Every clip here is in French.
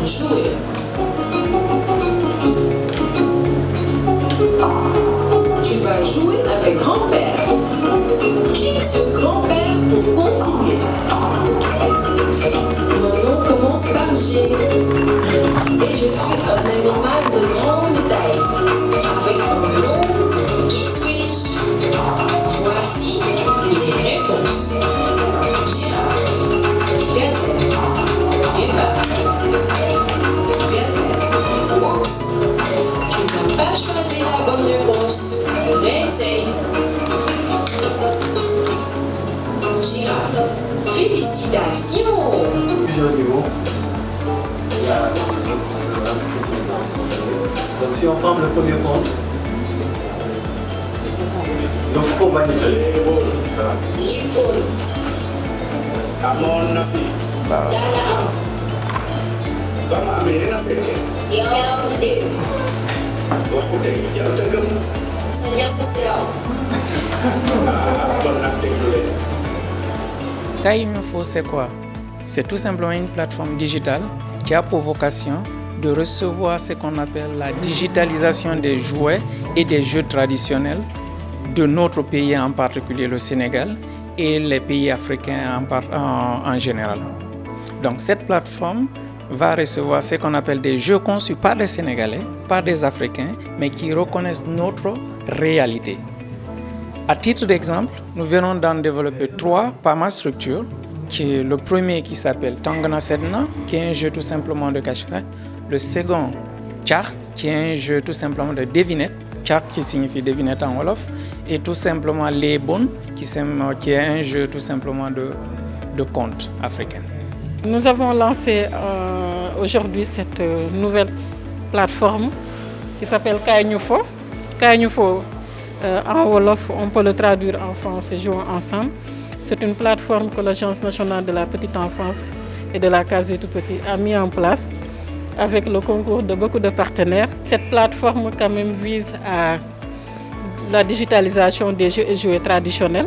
jouer. Tu vas jouer avec grand-père. Clique sur grand-père pour continuer. Mon nom commence par G. Et je suis un animal de grande taille. Avec un nom, qui suis-je? Voici les réponses. Girafe, gazelle, guépard, gazelle, ours. Tu n'as pas choisi la bonne réponse. Réessaye. Girafe. Félicitations! Plusieurs niveaux. Il y a donc si on prend le premier compte, donc on va dire L'épaule. Amoon na fi. Dana am. Ba mu amee na fekkee. Yow dégg. Waxu tey jarut a gëm. Sa ñas si raw. Kon nag déglu leen. Kayinfo, c'est quoi? C'est tout simplement une plateforme digitale qui a pour vocation de recevoir ce qu'on appelle la digitalisation des jouets et des jeux traditionnels de notre pays, en particulier le Sénégal, et les pays africains en général. Donc cette plateforme va recevoir ce qu'on appelle des jeux conçus par des Sénégalais, par des Africains, mais qui reconnaissent notre réalité. À titre d'exemple, nous venons d'en développer 3 par ma structure, qui est le premier qui s'appelle Tangana Sedna, qui est un jeu tout simplement de cachet. Le second, Tchar, qui est un jeu tout simplement de devinette, Tchar qui signifie devinette en Wolof, et tout simplement Lebon, qui est un jeu tout simplement de conte africain. Nous avons lancé aujourd'hui cette nouvelle plateforme qui s'appelle Kayinfo. Kayinfo, en Wolof, on peut le traduire en français, jouons ensemble. C'est une plateforme que l'Agence nationale de la petite enfance et de la case des tout-petits a mis en place avec le concours de beaucoup de partenaires. Cette plateforme quand même vise à la digitalisation des jeux et jouets traditionnels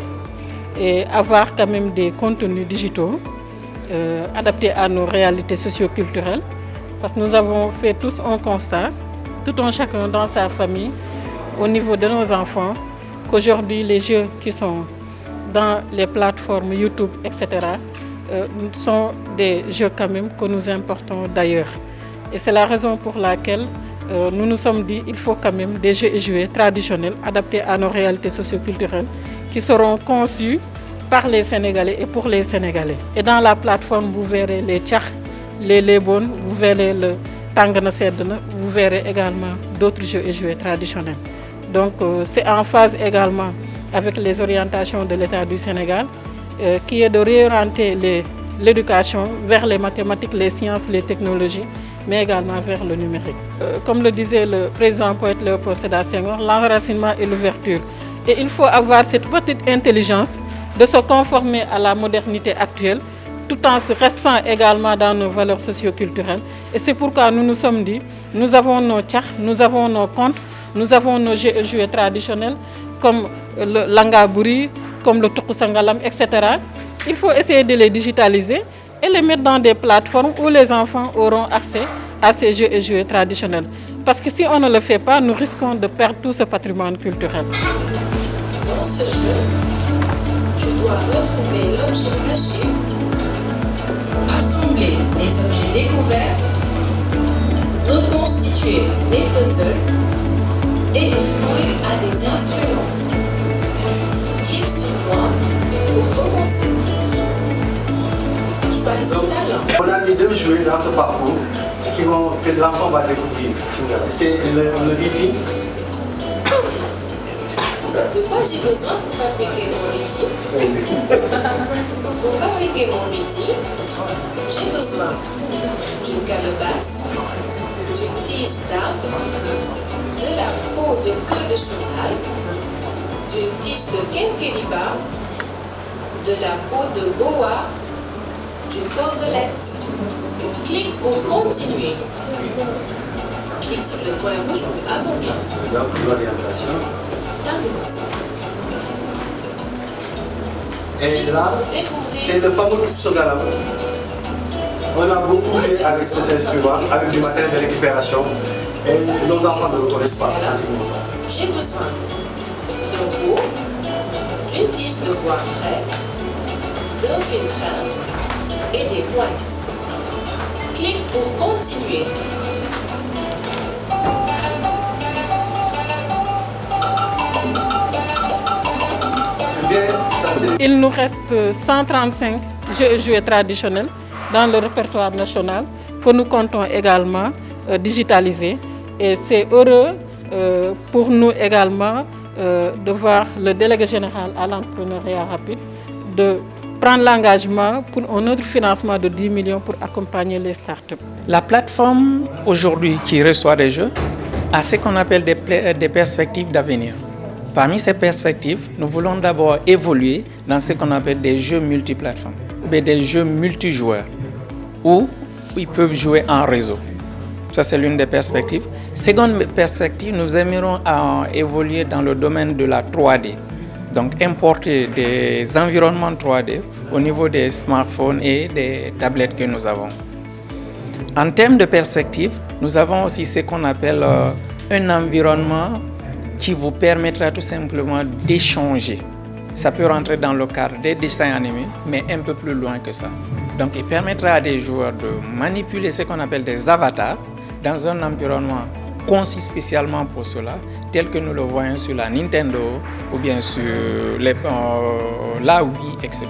et avoir quand même des contenus digitaux adaptés à nos réalités socio-culturelles. Parce que nous avons fait tous un constat, tout un chacun dans sa famille, au niveau de nos enfants, qu'aujourd'hui les jeux qui sont dans les plateformes YouTube, etc., sont des jeux quand même que nous importons d'ailleurs. Et c'est la raison pour laquelle nous nous sommes dit qu'il faut quand même des jeux et jouets traditionnels adaptés à nos réalités socio-culturelles qui seront conçus par les Sénégalais et pour les Sénégalais. Et dans la plateforme, vous verrez les Tchar, les Lebon, vous verrez le Tangana Sedna, vous verrez également d'autres jeux et jouets traditionnels. Donc c'est en phase également avec les orientations de l'État du Sénégal, qui est de réorienter l'éducation vers les mathématiques, les sciences, les technologies, mais également vers le numérique. Comme le disait le président poète Léopold Sédar Senghor, l'enracinement et l'ouverture. Et il faut avoir cette petite intelligence de se conformer à la modernité actuelle, tout en restant également dans nos valeurs socio-culturelles. Et c'est pourquoi nous nous sommes dit, nous avons nos tchars, nous avons nos contes, nous avons nos jeux et jouets traditionnels, comme le Langabouri, comme le Tukusangalam, etc. Il faut essayer de les digitaliser et les mettre dans des plateformes où les enfants auront accès à ces jeux et jouets traditionnels. Parce que si on ne le fait pas, nous risquons de perdre tout ce patrimoine culturel. Dans ce jeu, tu dois retrouver l'objet caché, assembler les objets découverts, reconstituer les puzzles et jouer à des instruments. Clique sur moi pour commencer. Choisis ta langue. on a mis 2 jouets dans ce parcours que l'enfant va découvrir. C'est le reading. De quoi j'ai besoin pour fabriquer mon outil? Pour fabriquer mon outil, j'ai besoin d'une calebasse, d'une tige d'arbre, de la peau de queue de cheval, d'une tige de kenkeliba, de la peau de boa, d'une cordelette. Clique pour continuer. Clique sur le point rouge pour avancer. Donc l'orientation. Et là, c'est le fameux Tukusangalam. On a beaucoup fait avec cet instrument, avec du matériel de récupération, et nos enfants ne le connaissent pas. J'ai besoin d'un pot, d'une tige de bois frais, d'un filtre et des pointes. Clique pour continuer. Il nous reste 135 jeux et jouets traditionnels dans le répertoire national que nous comptons également digitaliser. Et c'est heureux pour nous également de voir le délégué général à l'entrepreneuriat rapide de prendre l'engagement pour un autre financement de 10 millions pour accompagner les startups. La plateforme aujourd'hui qui reçoit des jeux a ce qu'on appelle des perspectives d'avenir. Parmi ces perspectives, nous voulons d'abord évoluer dans ce qu'on appelle des jeux multiplateformes, des jeux multijoueurs, où ils peuvent jouer en réseau. Ça, c'est l'une des perspectives. Seconde perspective, nous aimerions évoluer dans le domaine de la 3D. Donc, importer des environnements 3D au niveau des smartphones et des tablettes que nous avons. En termes de perspective, nous avons aussi ce qu'on appelle un environnement qui vous permettra tout simplement d'échanger. Ça peut rentrer dans le cadre des dessins animés, mais un peu plus loin que ça. Donc, il permettra à des joueurs de manipuler ce qu'on appelle des avatars dans un environnement conçu spécialement pour cela, tel que nous le voyons sur la Nintendo ou bien sur la Wii, etc.